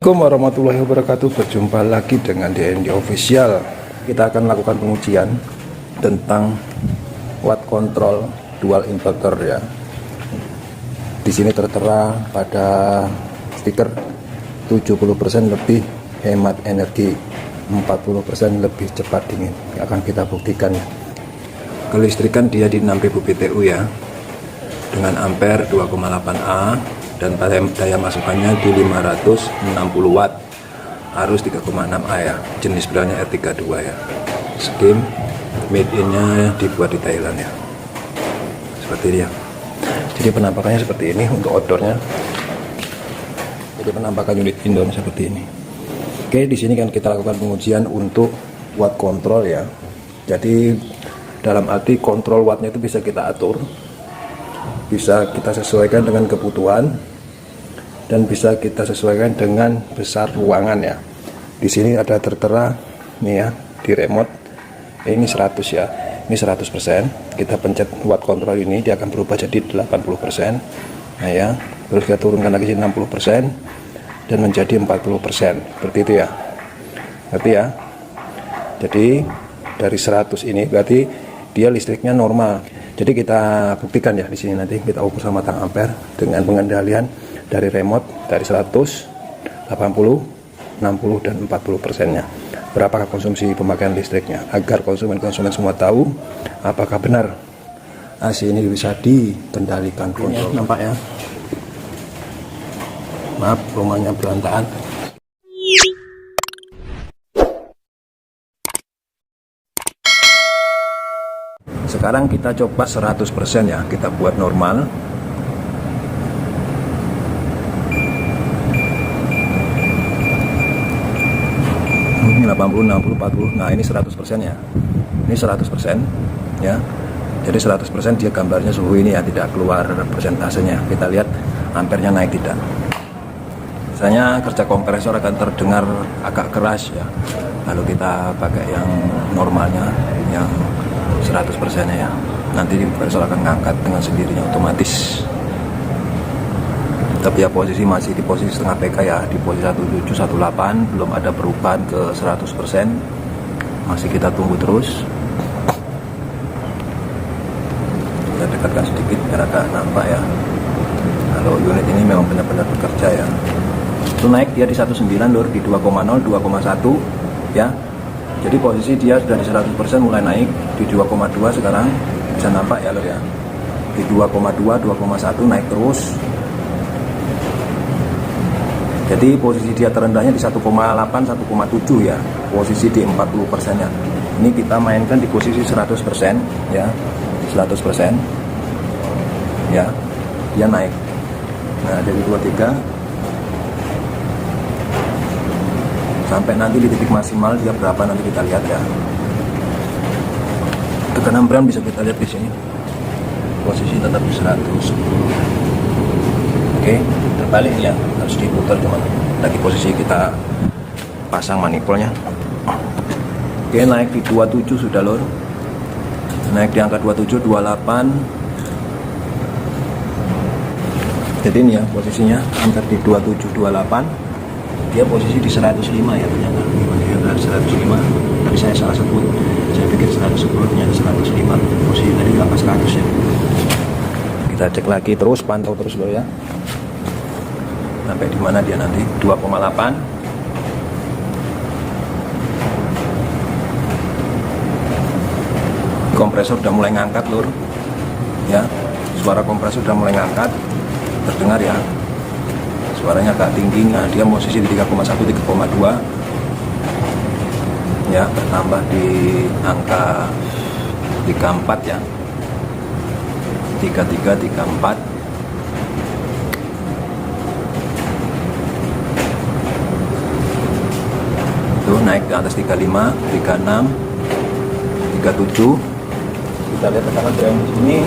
Assalamualaikum warahmatullahi wabarakatuh. Berjumpa lagi dengan DND Official. Kita akan lakukan pengujian tentang watt control dual inverter ya. Di sini tertera pada stiker 70% lebih hemat energi, 40% lebih cepat dingin. Akan kita buktikan ya. Kelistrikan dia di 6000 BTU ya, dengan ampere 2,8A dan daya masukannya di 560 watt, arus 3,6A ya, jenis brandnya R32 ya. Skim made in-nya dibuat di Thailand ya, seperti ini ya. Jadi penampakannya seperti ini untuk outdoornya. Jadi penampakan unit indoornya seperti ini. Oke, di sini kan kita lakukan pengujian untuk watt control ya. Jadi dalam arti kontrol wattnya itu bisa kita atur, bisa kita sesuaikan dengan kebutuhan, dan bisa kita sesuaikan dengan besar ruangan ya. Di sini ada tertera nih ya, di remote ini 100 ya, ini 100%. Kita pencet watt control ini, dia akan berubah jadi 80%. Nah ya, terus kita turunkan lagi 60% dan menjadi 40%, seperti itu ya. Berarti ya, jadi dari 100 ini berarti dia listriknya normal. Jadi kita buktikan ya di sini, nanti kita ukur sama tang ampere dengan pengendalian dari remote dari 100, 80, 60 dan 40%-nya. Berapakah konsumsi pemakaian listriknya, agar konsumen-konsumen semua tahu apakah benar AC ini bisa dikendalikan kontrol. Ya, nampak ya. Maaf rumahnya berantakan. Sekarang kita coba 100% ya, kita buat normal. Ini 80, 60, 40. Nah, ini 100% ya. Ini 100% ya. Jadi 100% dia gambarnya suhu ini ya, tidak keluar persentasenya. Kita lihat ampernya naik tidak. Biasanya kerja kompresor akan terdengar agak keras ya. Kalau kita pakai yang normalnya, yang 100%-nya ya, nanti kompresor akan ngangkat dengan sendirinya otomatis. Tapi ya posisi masih di posisi setengah PK ya, di posisi 1718, belum ada perubahan ke 100%. Masih kita tunggu terus. Kita dekatkan sedikit biar agak nampak ya. Kalau unit ini memang benar-benar bekerja ya. Itu naik dia di 19 lur, di 2,0, 2,1 ya. Jadi posisi dia sudah di 100% mulai naik, di 2,2 sekarang bisa nampak ya lur ya. Di 2,2, 2,1 naik terus. Jadi posisi dia terendahnya di 1,8, 1,7 ya, posisi di 40%-nya. Ini kita mainkan di posisi 100% ya, 100% ya, dia naik. Nah dari 23 sampai nanti di titik maksimal dia berapa nanti kita lihat ya. Tekanan brand bisa kita lihat di sini. Posisi tetap di 110. Oke, terbalik ya, harus diputar teman. Lagi posisi kita pasang manipulnya. Oke, naik di 27 sudah lor. Naik di angka 27, 28. Jadi ini ya posisinya, angka di 27, 28. Dia posisi di 105 ya ternyata. Dia 105. Tadi saya salah sebut. Saya pikir 110, ternyata 105. Posisi tadi di atas 100 ya. Kita cek lagi terus, pantau terus loh ya. Sampai di mana dia nanti? 2,8. Kompresor udah mulai ngangkat lur. Ya. Suara kompresor udah mulai ngangkat. Terdengar ya. Suaranya agak tinggi. Nah, dia posisi di 3,1, 3,2. Ya, bertambah di angka 34 ya. 33, 34. Itu naik ke atas 35, 36, 37. Kita lihat tekanan brand di sini.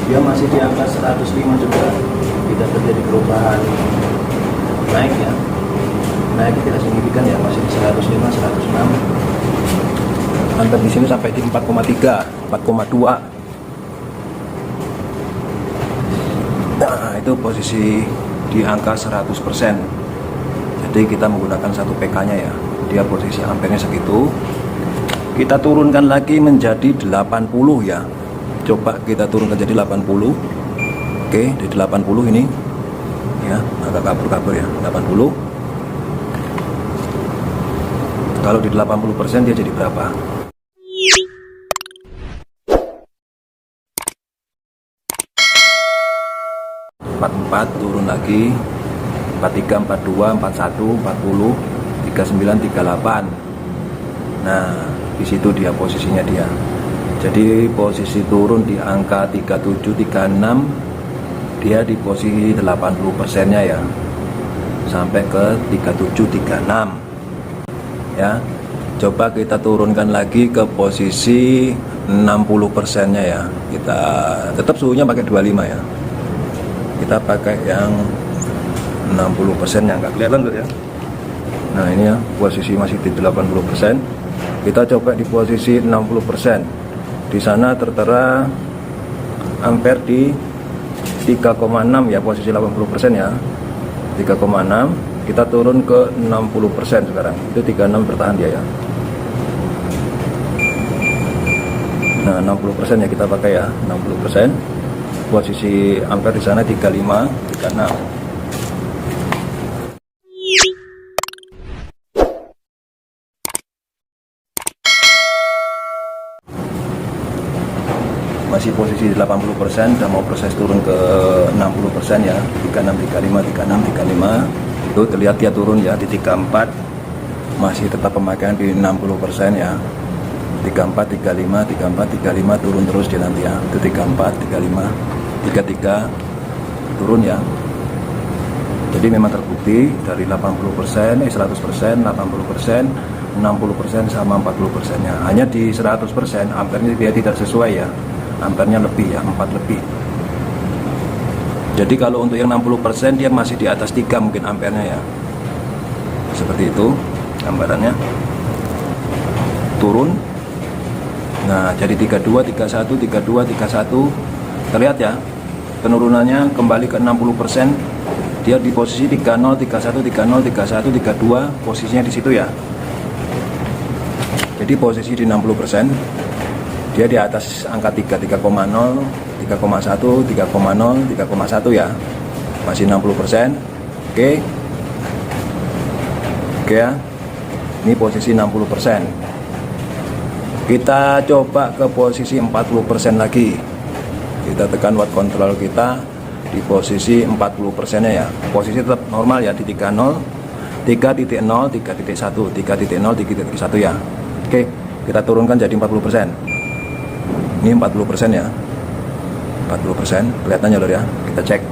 Dia masih di angka 105 juga. Tidak terjadi perubahan naik ya. Naik tidak signifikan ya, masih di 105, 106. Antar di sini sampai di 4,3, 4,2. Nah, itu posisi di angka 100%. Jadi kita menggunakan 1 PK nya ya, dia posisi ampernya segitu. Kita turunkan lagi menjadi 80 ya. Coba kita turunkan jadi 80. Oke, di 80 ini ya, agak kabur-kabur ya, 80. Kalau di 80% dia jadi berapa? 44 turun lagi, 43, 42, 41, 40, 39, 38. Nah, di situ dia posisinya dia. Jadi posisi turun di angka 37, 36, dia di posisi 80%-nya ya. Sampai ke 37, 36. Ya. Coba kita turunkan lagi ke posisi 60%-nya ya. Kita tetap suhunya pakai 25 ya. Kita pakai yang 60%-nya, nggak kelihatan tuh ya. Nah, ini ya, posisi masih di 80%. Kita coba di posisi 60%. Di sana tertera ampere di 3,6 ya, posisi 80% ya. 3,6. Kita turun ke 60% sekarang. Itu 36 bertahan dia ya. Nah, 60% ya kita pakai ya, 60%. Posisi ampere di sana 35, 36. Masih posisi 80%, udah mau proses turun ke 60% ya, 36, 35, 36, 35. Itu terlihat dia turun ya di 34. Masih tetap pemakaian di 60% ya. 34, 35, 34, 35 turun terus dia nanti ya. Itu 34, 35, 33 turun ya. Jadi memang terbukti dari 80%, 100%, 80%, 60% sama 40%-nya. Hanya di 100% ampernya dia tidak sesuai ya. Ampernya lebih ya, 4 lebih. Jadi kalau untuk yang 60% dia masih di atas 3 mungkin ampernya ya. Seperti itu gambarannya. Turun. Nah, jadi 32, 31, 32, 31. Terlihat ya, penurunannya kembali ke 60%. Dia di posisi 30, 31, 30, 31, 32, posisinya di situ ya. Jadi posisi di 60%. Dia di atas angka 3, 3,0, 3,1, 3,0, 3,1 ya. Masih 60%. Oke. Oke ya. Ini posisi 60%. Kita coba ke posisi 40% lagi. Kita tekan watt control kita di posisi 40%-nya ya. Posisi tetap normal ya di 30, 3.0, 3.1, 3.0, 3.1 ya. Oke, kita turunkan jadi 40%. Ini 40% ya. 40%, kelihatannya lor ya. Kita cek.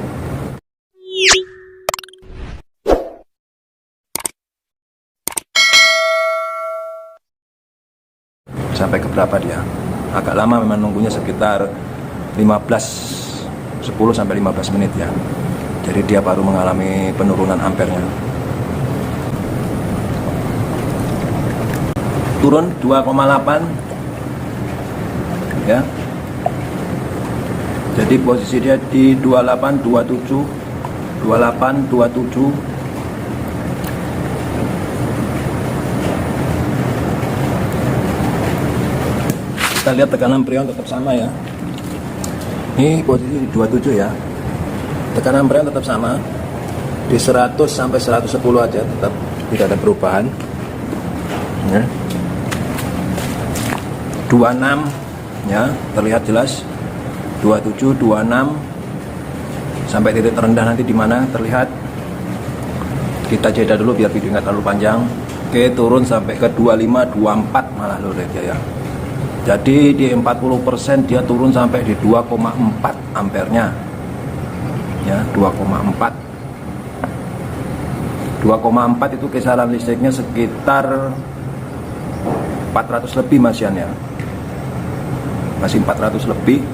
Sampai ke berapa dia? Agak lama memang nunggunya, sekitar 10 sampai 15 menit ya. Jadi dia baru mengalami penurunan ampernya. Turun 2,8 ya. Jadi posisi dia di 28, 27, 28, 27. Kita lihat tekanan preon tetap sama ya. Ini posisi di 27 ya. Tekanan preon tetap sama di 100 sampai 110 aja, tetap tidak ada perubahan ya. 26 ya, terlihat jelas. 27, 26 sampai titik terendah nanti di mana terlihat. Kita jeda dulu biar video nggak terlalu panjang. Oke, turun sampai ke 25, 24 malah loh dia ya. Jadi di 40% dia turun sampai di 2,4 ampernya ya, 2,4. 2,4 itu kisaran listriknya sekitar 400 lebih masian ya. Masih 400 lebih.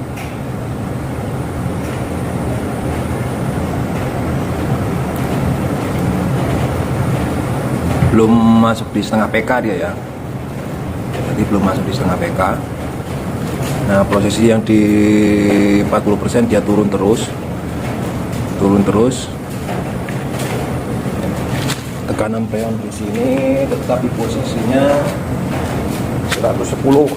Belum masuk di setengah PK dia ya. Jadi belum masuk di setengah PK. Nah, posisi yang di 40% dia turun terus. Tekanan freon di sini tetap di posisinya 110 2,1.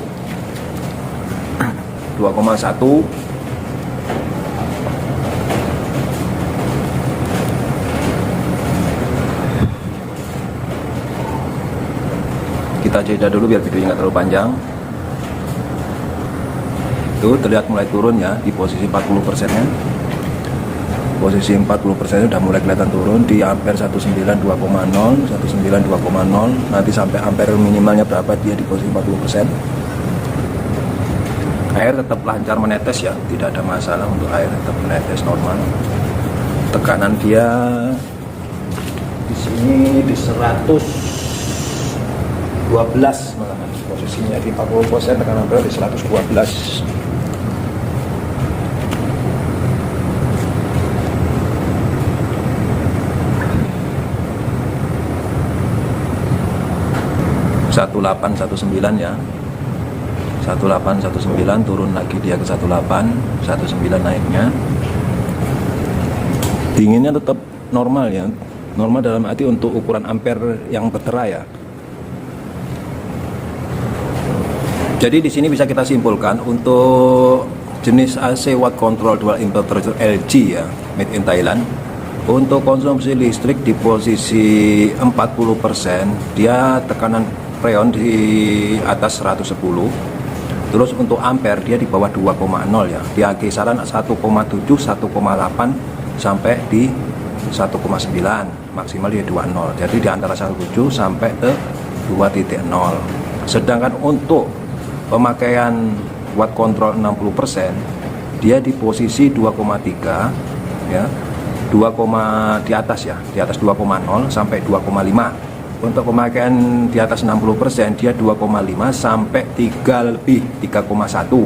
Kita jeda dulu biar videonya nggak terlalu panjang. Itu terlihat mulai turun ya di posisi 40% nya. Posisi 40% sudah mulai kelihatan turun di ampere 192,0, 192,0. Nanti sampai ampere minimalnya berapa dia di posisi 40%. Air tetap lancar menetes ya, tidak ada masalah untuk air, tetap menetes normal. Tekanan dia di sini di 112 malahan. Posisinya di 40%, tekanan air di 112. (1819) ya, 1819 turun lagi dia ke 1819 naiknya. Dinginnya tetap normal ya, normal dalam arti untuk ukuran ampere yang tertera ya. Jadi di sini bisa kita simpulkan untuk jenis AC watt control dual inverter LG ya, made in Thailand. Untuk konsumsi listrik di posisi 40%, dia tekanan freon di atas 110. Terus untuk ampere dia di bawah 2,0 ya. Dia kisaran 1,7, 1,8 sampai di 1,9. Maksimal dia 2,0. Jadi di antara 1,7 sampai ke 2,0. Sedangkan untuk pemakaian watt control 60%, dia di posisi 2,3 ya. 2, di atas ya, di atas 2,0 sampai 2,5. Untuk pemakaian di atas 60% dia 2,5 sampai 3 lebih, 3,1.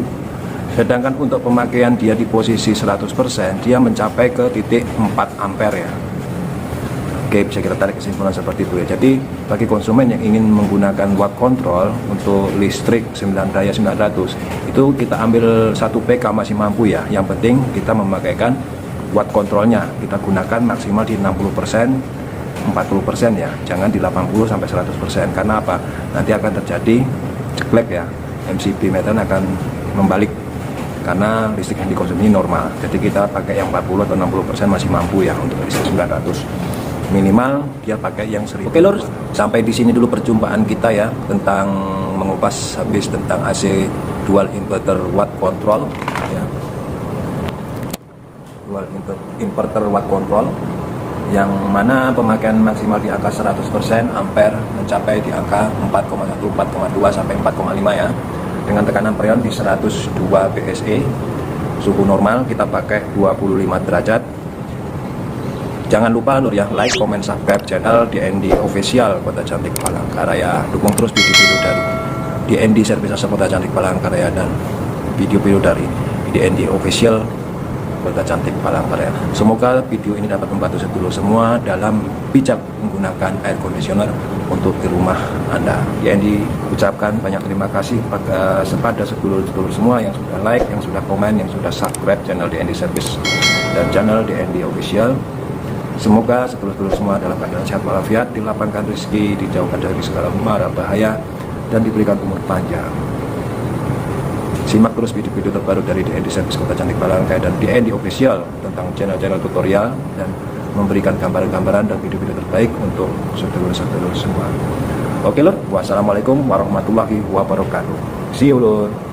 Sedangkan untuk pemakaian dia di posisi 100% dia mencapai ke titik 4 ampere ya. Oke, bisa kita tarik kesimpulan seperti itu ya. Jadi bagi konsumen yang ingin menggunakan watt control untuk listrik 9 daya 900, itu kita ambil 1 PK masih mampu ya. Yang penting kita memakaikan watt controlnya, kita gunakan maksimal di 60%, 40% ya, jangan di 80 sampai 100%. Karena apa? Nanti akan terjadi ceklek ya, MCB meter akan membalik karena listrik yang dikonsumsi normal. Jadi kita pakai yang 40 atau 60% masih mampu ya untuk listrik 900. Minimal dia pakai yang 1000. Oke lur, sampai di sini dulu perjumpaan kita ya tentang mengupas habis tentang AC dual inverter watt control ya. Dual inverter watt control yang mana pemakaian maksimal di angka 100% ampere mencapai di angka 4,1, 4,2 sampai 4,5 ya, dengan tekanan freon di 102 PSI. Suhu normal kita pakai 25 derajat. Jangan lupa lur ya, like, comment, subscribe channel DND Official Kota Cantik Palangkaraya. Dukung terus video-video dari DND Service Asa Kota Cantik Palangkaraya dan video-video dari DND Official Kota Cantik Palangkaraya. Semoga video ini dapat membantu sedulur semua dalam bijak menggunakan air conditioner untuk di rumah Anda. DND ucapkan banyak terima kasih kepada sedulur-sedulur semua yang sudah like, yang sudah komen, yang sudah subscribe channel DND Service dan channel DND Official. Semoga sedulur-sedulur semua dalam keadaan sehat walafiat, dilapangkan rezeki, dijauhkan dari segala mara bahaya, dan diberikan umur panjang. Simak terus video-video terbaru dari DND Service Kota Cantik Palangkaraya dan DND Official tentang channel-channel tutorial dan memberikan gambaran-gambaran dan video-video terbaik untuk sedulur-sedulur semua. Oke lor, wassalamualaikum warahmatullahi wabarakatuh. See you lor.